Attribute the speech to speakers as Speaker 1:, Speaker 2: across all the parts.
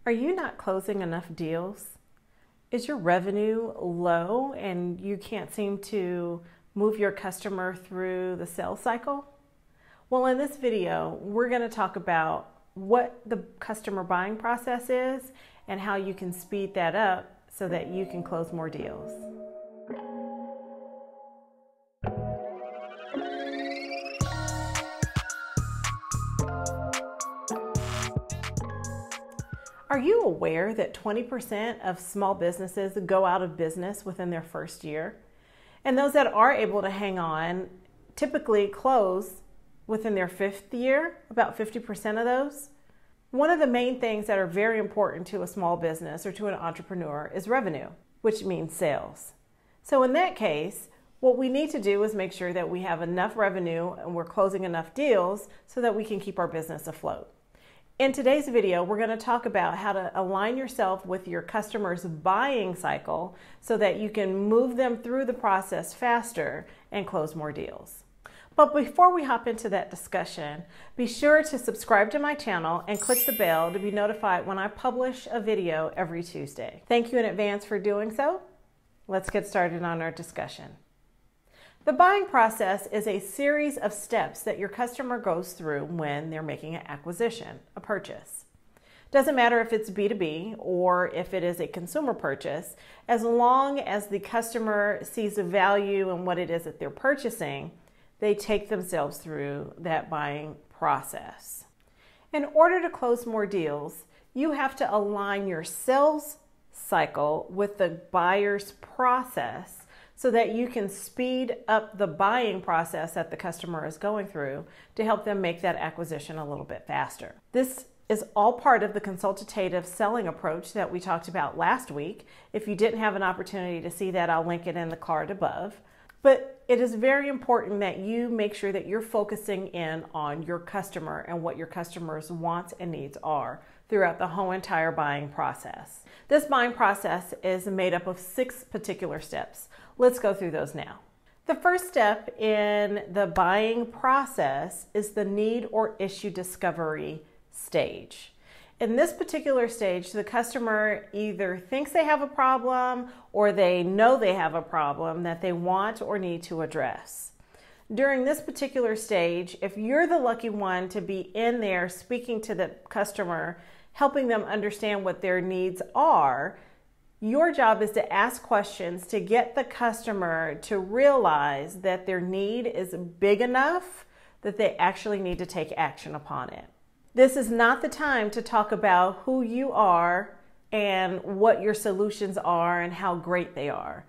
Speaker 1: Are you not closing enough deals? Is your revenue low and you can't seem to move your customer through the sales cycle? Well, in this video, we're going to talk about what the customer buying process is and how you can speed that up so that you can close more deals. Are you aware that 20% of small businesses go out of business within their first year? And those that are able to hang on typically close within their fifth year, about 50% of those. One of the main things that are very important to a small business or to an entrepreneur is revenue, which means sales. So in that case, what we need to do is make sure that we have enough revenue and we're closing enough deals so that we can keep our business afloat. In today's video, we're going to talk about how to align yourself with your customer's buying cycle so that you can move them through the process faster and close more deals. But before we hop into that discussion, be sure to subscribe to my channel and click the bell to be notified when I publish a video every Tuesday. Thank you in advance for doing so. Let's get started on our discussion. The buying process is a series of steps that your customer goes through when they're making an acquisition, a purchase. Doesn't matter if it's B2B or if it is a consumer purchase, as long as the customer sees the value in what it is that they're purchasing, they take themselves through that buying process. In order to close more deals, you have to align your sales cycle with the buyer's process so that you can speed up the buying process that the customer is going through to help them make that acquisition a little bit faster. This is all part of the consultative selling approach that we talked about last week. If you didn't have an opportunity to see that, I'll link it in the card above. But it is very important that you make sure that you're focusing in on your customer and what your customer's wants and needs are throughout the whole entire buying process. This buying process is made up of 6 particular steps. Let's go through those now. The first step in the buying process is the need or issue discovery stage. In this particular stage, the customer either thinks they have a problem or they know they have a problem that they want or need to address. During this particular stage, if you're the lucky one to be in there speaking to the customer, helping them understand what their needs are, your job is to ask questions to get the customer to realize that their need is big enough that they actually need to take action upon it. This is not the time to talk about who you are and what your solutions are and how great they are.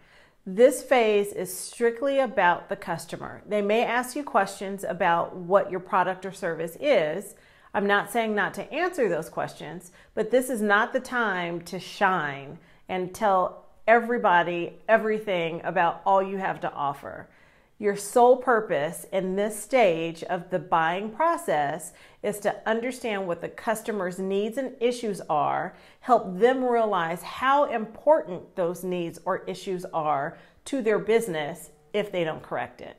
Speaker 1: This phase is strictly about the customer. They may ask you questions about what your product or service is. I'm not saying not to answer those questions, but this is not the time to shine and tell everybody everything about all you have to offer. Your sole purpose in this stage of the buying process is to understand what the customer's needs and issues are, help them realize how important those needs or issues are to their business if they don't correct it.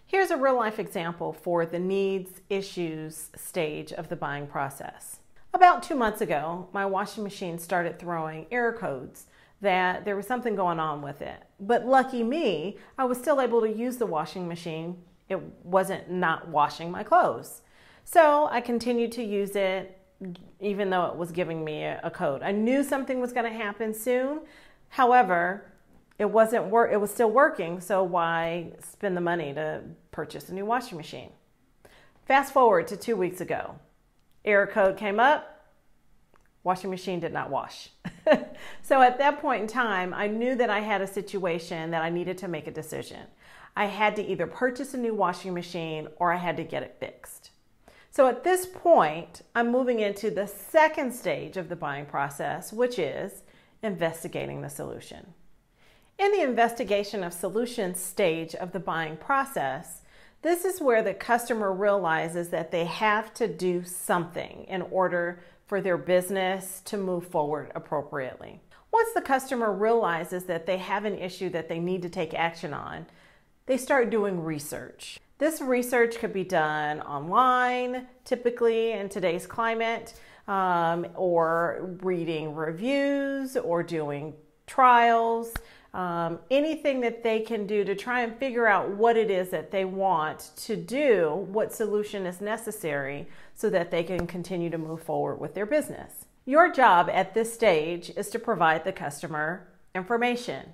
Speaker 1: Here's a real life example for the needs, issues stage of the buying process. About 2 months ago, my washing machine started throwing error codes that there was something going on with it. But lucky me, I was still able to use the washing machine. It wasn't not washing my clothes. So I continued to use it even though it was giving me a code. I knew something was going to happen soon. However, it was still working, so why spend the money to purchase a new washing machine? Fast forward to 2 weeks ago. Error code came up, washing machine did not wash. So at that point in time, I knew that I had a situation that I needed to make a decision. I had to either purchase a new washing machine or I had to get it fixed. So at this point, I'm moving into the second stage of the buying process, which is investigating the solution. In the investigation of solutions stage of the buying process, this is where the customer realizes that they have to do something in order for their business to move forward appropriately. Once the customer realizes that they have an issue that they need to take action on, they start doing research. This research could be done online, typically in today's climate, or reading reviews or doing trials, anything that they can do to try and figure out what it is that they want to do, what solution is necessary so that they can continue to move forward with their business. Your job at this stage is to provide the customer information.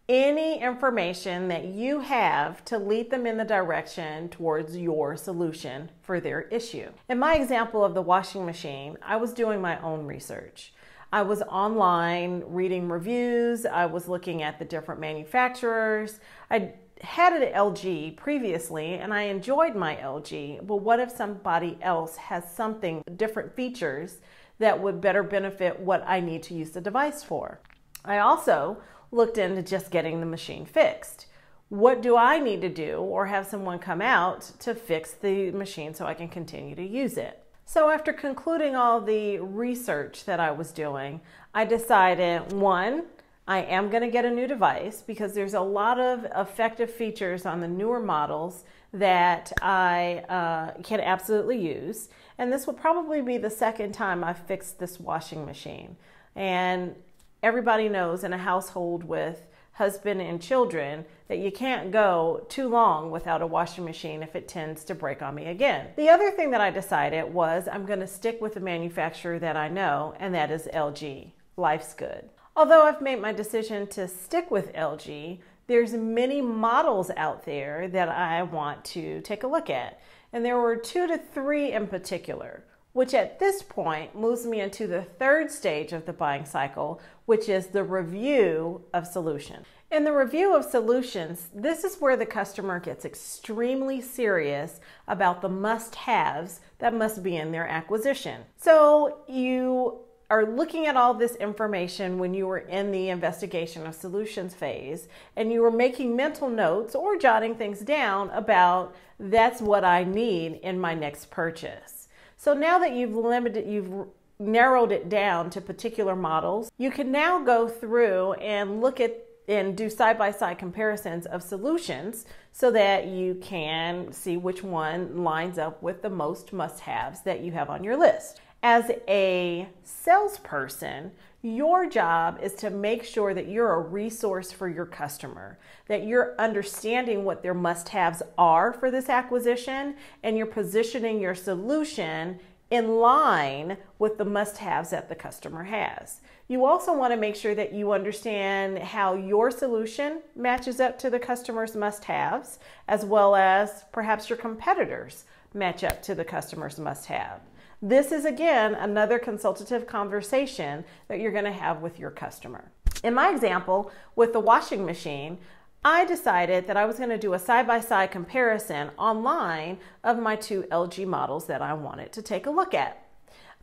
Speaker 1: Any information that you have to lead them in the direction towards your solution for their issue. In my example of the washing machine, I was doing my own research. I was online reading reviews. I was looking at the different manufacturers. I had an LG previously and I enjoyed my LG, but what if somebody else has something, different features that would better benefit what I need to use the device for? I also looked into just getting the machine fixed. What do I need to do or have someone come out to fix the machine so I can continue to use it? So after concluding all the research that I was doing, I decided, one, I am going to get a new device because there's a lot of effective features on the newer models that I can absolutely use. And this will probably be the second time I've fixed this washing machine. And everybody knows in a household with husband and children that you can't go too long without a washing machine if it tends to break on me again. The other thing that I decided was I'm going to stick with the manufacturer that I know, and that is LG. Life's good. Although I've made my decision to stick with LG, there's many models out there that I want to take a look at. And there were 2 to 3 in particular, which at this point moves me into the third stage of the buying cycle, which is the review of solutions. In the review of solutions, this is where the customer gets extremely serious about the must-haves that must be in their acquisition. So you are looking at all this information when you were in the investigation of solutions phase, and you were making mental notes or jotting things down about that's what I need in my next purchase. So now that you've narrowed it down to particular models, you can now go through and look at and do side-by-side comparisons of solutions so that you can see which one lines up with the most must-haves that you have on your list. As a salesperson, your job is to make sure that you're a resource for your customer, that you're understanding what their must-haves are for this acquisition, and you're positioning your solution in line with the must-haves that the customer has. You also want to make sure that you understand how your solution matches up to the customer's must-haves, as well as perhaps your competitors match up to the customer's must-have. This is, again, another consultative conversation that you're going to have with your customer. In my example, with the washing machine, I decided that I was going to do a side-by-side comparison online of my 2 LG models that I wanted to take a look at.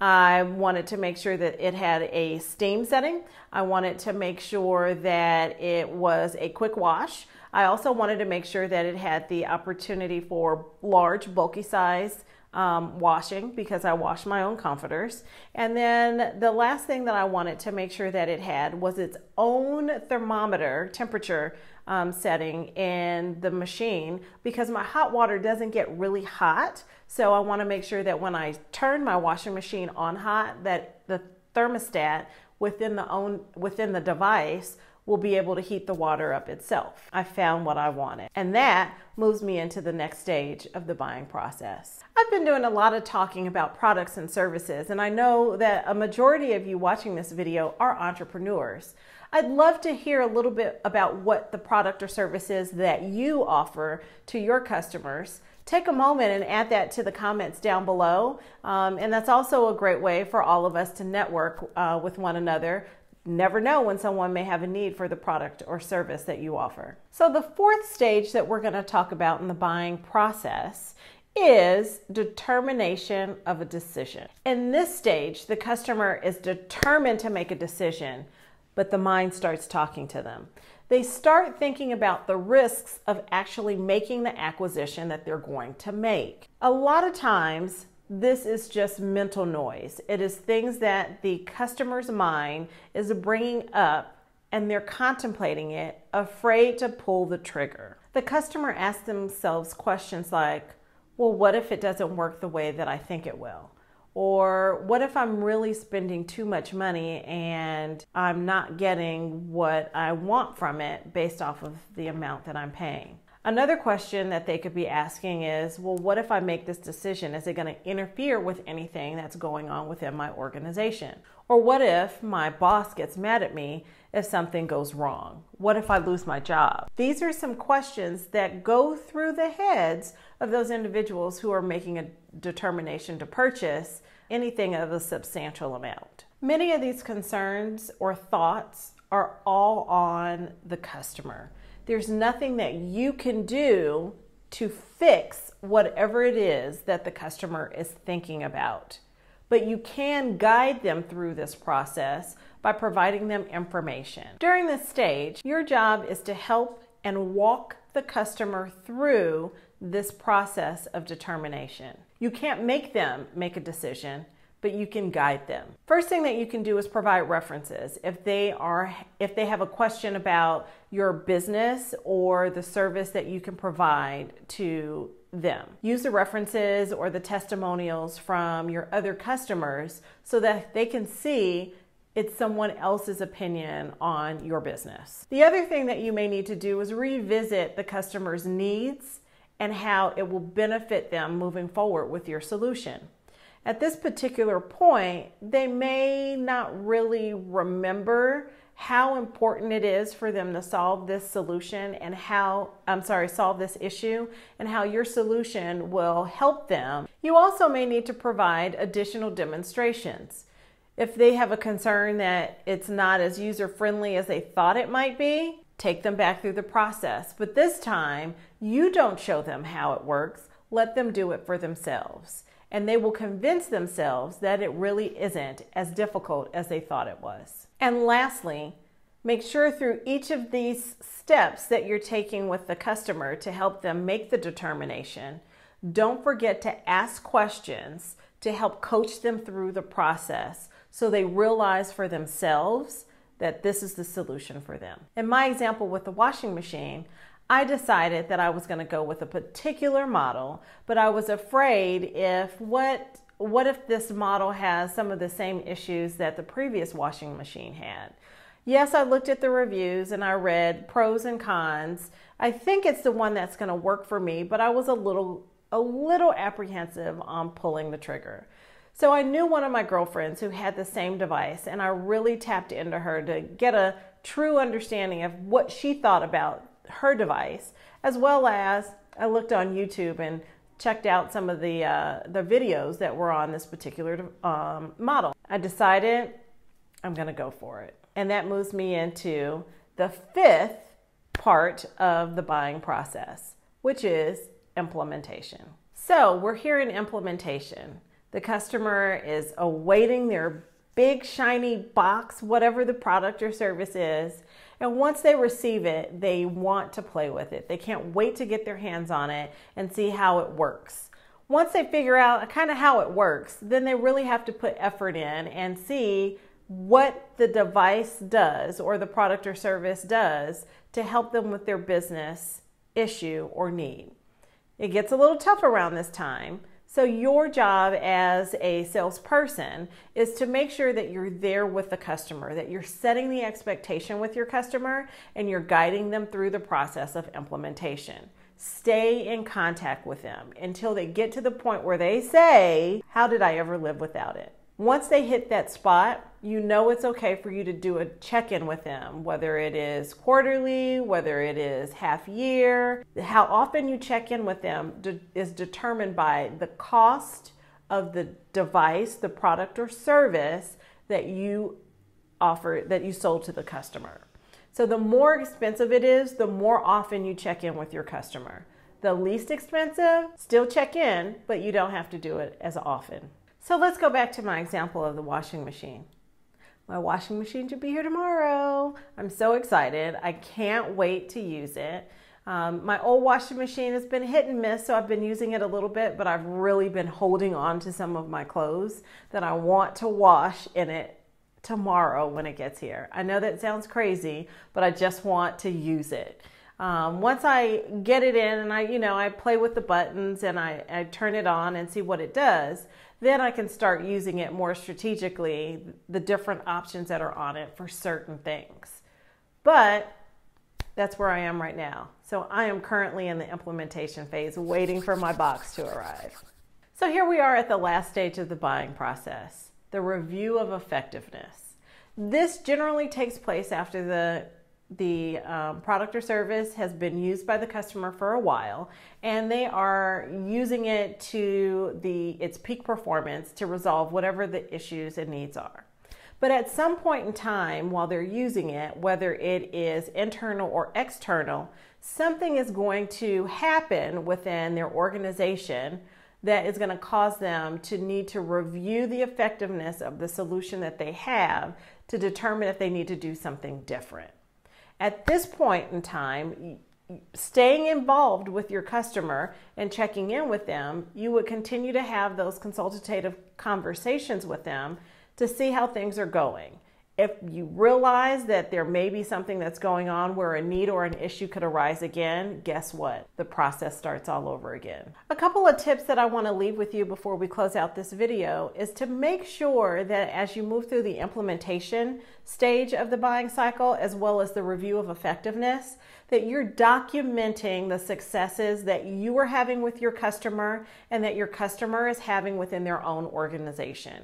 Speaker 1: I wanted to make sure that it had a steam setting. I wanted to make sure that it was a quick wash. I also wanted to make sure that it had the opportunity for large, bulky size washing, because I wash my own comforters. And then the last thing that I wanted to make sure that it had was its own thermometer temperature setting in the machine, because my hot water doesn't get really hot. So I want to make sure that when I turn my washing machine on hot, that the thermostat within the device will be able to heat the water up itself. I found what I wanted. And that moves me into the next stage of the buying process. I've been doing a lot of talking about products and services, and I know that a majority of you watching this video are entrepreneurs. I'd love to hear a little bit about what the product or service is that you offer to your customers. Take a moment and add that to the comments down below. And that's also a great way for all of us to network with one another. Never know when someone may have a need for the product or service that you offer. So the fourth stage that we're going to talk about in the buying process is determination of a decision. In this stage, the customer is determined to make a decision, but the mind starts talking to them. They start thinking about the risks of actually making the acquisition that they're going to make. A lot of times, this is just mental noise. It is things that the customer's mind is bringing up and they're contemplating it, afraid to pull the trigger. The customer asks themselves questions like, well, what if it doesn't work the way that I think it will? Or what if I'm really spending too much money and I'm not getting what I want from it based off of the amount that I'm paying? Another question that they could be asking is, well, what if I make this decision? Is it going to interfere with anything that's going on within my organization? Or what if my boss gets mad at me if something goes wrong? What if I lose my job? These are some questions that go through the heads of those individuals who are making a determination to purchase anything of a substantial amount. Many of these concerns or thoughts are all on the customer. There's nothing that you can do to fix whatever it is that the customer is thinking about. But you can guide them through this process by providing them information. During this stage, your job is to help and walk the customer through this process of determination. You can't make them make a decision, but you can guide them. First thing that you can do is provide references. If they have a question about your business or the service that you can provide to them, use the references or the testimonials from your other customers so that they can see it's someone else's opinion on your business. The other thing that you may need to do is revisit the customer's needs and how it will benefit them moving forward with your solution. At this particular point, they may not really remember how important it is for them to solve this solution and solve this issue and how your solution will help them. You also may need to provide additional demonstrations. If they have a concern that it's not as user-friendly as they thought it might be, take them back through the process. But this time, you don't show them how it works. Let them do it for themselves. And they will convince themselves that it really isn't as difficult as they thought it was. And lastly, make sure through each of these steps that you're taking with the customer to help them make the determination, don't forget to ask questions to help coach them through the process so they realize for themselves that this is the solution for them. In my example with the washing machine, I decided that I was going to go with a particular model, but I was afraid what if this model has some of the same issues that the previous washing machine had. Yes, I looked at the reviews and I read pros and cons. I think it's the one that's going to work for me, but I was a little apprehensive on pulling the trigger. So I knew one of my girlfriends who had the same device, and I really tapped into her to get a true understanding of what she thought about her device, as well as I looked on YouTube and checked out some of the videos that were on this particular model. I decided I'm going to go for it. And that moves me into the fifth part of the buying process, which is implementation. So we're here in implementation. The customer is awaiting their big shiny box, whatever the product or service is. And once they receive it, they want to play with it. They can't wait to get their hands on it and see how it works. Once they figure out kind of how it works, then they really have to put effort in and see what the device does or the product or service does to help them with their business issue or need. It gets a little tough around this time. So your job as a salesperson is to make sure that you're there with the customer, that you're setting the expectation with your customer and you're guiding them through the process of implementation. Stay in contact with them until they get to the point where they say, how did I ever live without it? Once they hit that spot, you know it's okay for you to do a check-in with them, whether it is quarterly, whether it is half year. How often you check in with them is determined by the cost of the device, the product or service that you offer, that you sold to the customer. So the more expensive it is, the more often you check in with your customer. The least expensive, still check in, but you don't have to do it as often. So let's go back to my example of the washing machine. My washing machine should be here tomorrow. I'm so excited. I can't wait to use it. My old washing machine has been hit and miss, so I've been using it a little bit, but I've really been holding on to some of my clothes that I want to wash in it tomorrow when it gets here. I know that sounds crazy, but I just want to use it. Once I get it in and I play with the buttons and I turn it on and see what it does, then I can start using it more strategically, the different options that are on it for certain things. But that's where I am right now. So I am currently in the implementation phase, waiting for my box to arrive. So here we are at the last stage of the buying process, the review of effectiveness. This generally takes place after the product or service has been used by the customer for a while, and they are using it to its peak performance to resolve whatever the issues and needs are. But at some point in time while they're using it, whether it is internal or external, something is going to happen within their organization that is going to cause them to need to review the effectiveness of the solution that they have to determine if they need to do something different. At this point in time, staying involved with your customer and checking in with them, you would continue to have those consultative conversations with them to see how things are going. If you realize that there may be something that's going on where a need or an issue could arise again, guess what? The process starts all over again. A couple of tips that I want to leave with you before we close out this video is to make sure that as you move through the implementation stage of the buying cycle, as well as the review of effectiveness, that you're documenting the successes that you are having with your customer and that your customer is having within their own organization.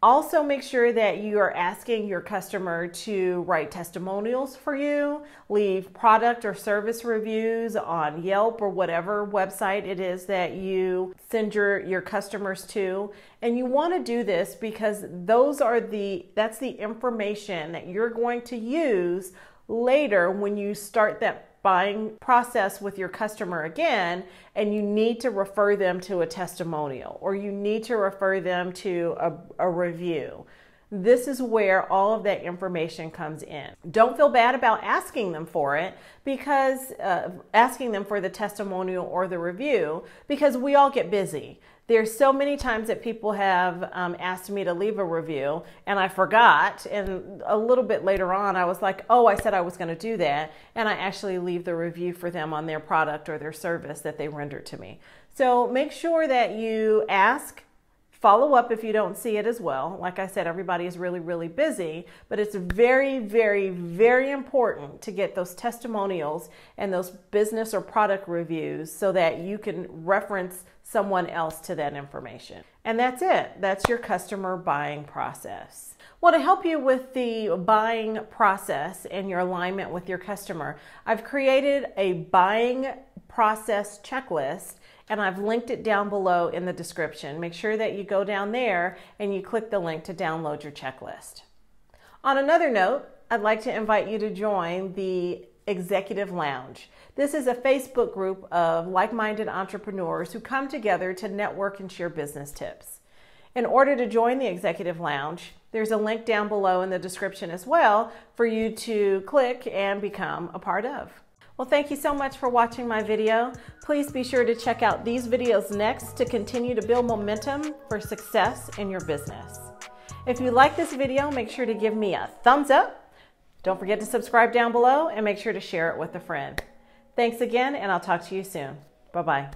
Speaker 1: Also, make sure that you are asking your customer to write testimonials for you, leave product or service reviews on Yelp or whatever website it is that you send your customers to. And you want to do this because that's the information that you're going to use later when you start that buying process with your customer again, and you need to refer them to a testimonial or you need to refer them to a review. This is where all of that information comes in. Don't feel bad about asking them for it, because asking them for the testimonial or the review, because we all get busy. There's so many times that people have asked me to leave a review and I forgot, and a little bit later on I was like, oh, I said I was going to do that, and I actually leave the review for them on their product or their service that they rendered to me. So make sure that you ask, follow up if you don't see it as well. Like I said, everybody is really, really busy, but it's very, very, very important to get those testimonials and those business or product reviews so that you can reference someone else to that information. And that's it. That's your customer buying process. Well, to help you with the buying process and your alignment with your customer, I've created a buying process checklist, and I've linked it down below in the description. Make sure that you go down there and you click the link to download your checklist. On another note, I'd like to invite you to join the Executive Lounge. This is a Facebook group of like-minded entrepreneurs who come together to network and share business tips. In order to join the Executive Lounge, there's a link down below in the description as well for you to click and become a part of. Well, thank you so much for watching my video. Please be sure to check out these videos next to continue to build momentum for success in your business. If you like this video, make sure to give me a thumbs up. Don't forget to subscribe down below and make sure to share it with a friend. Thanks again, and I'll talk to you soon. Bye-bye.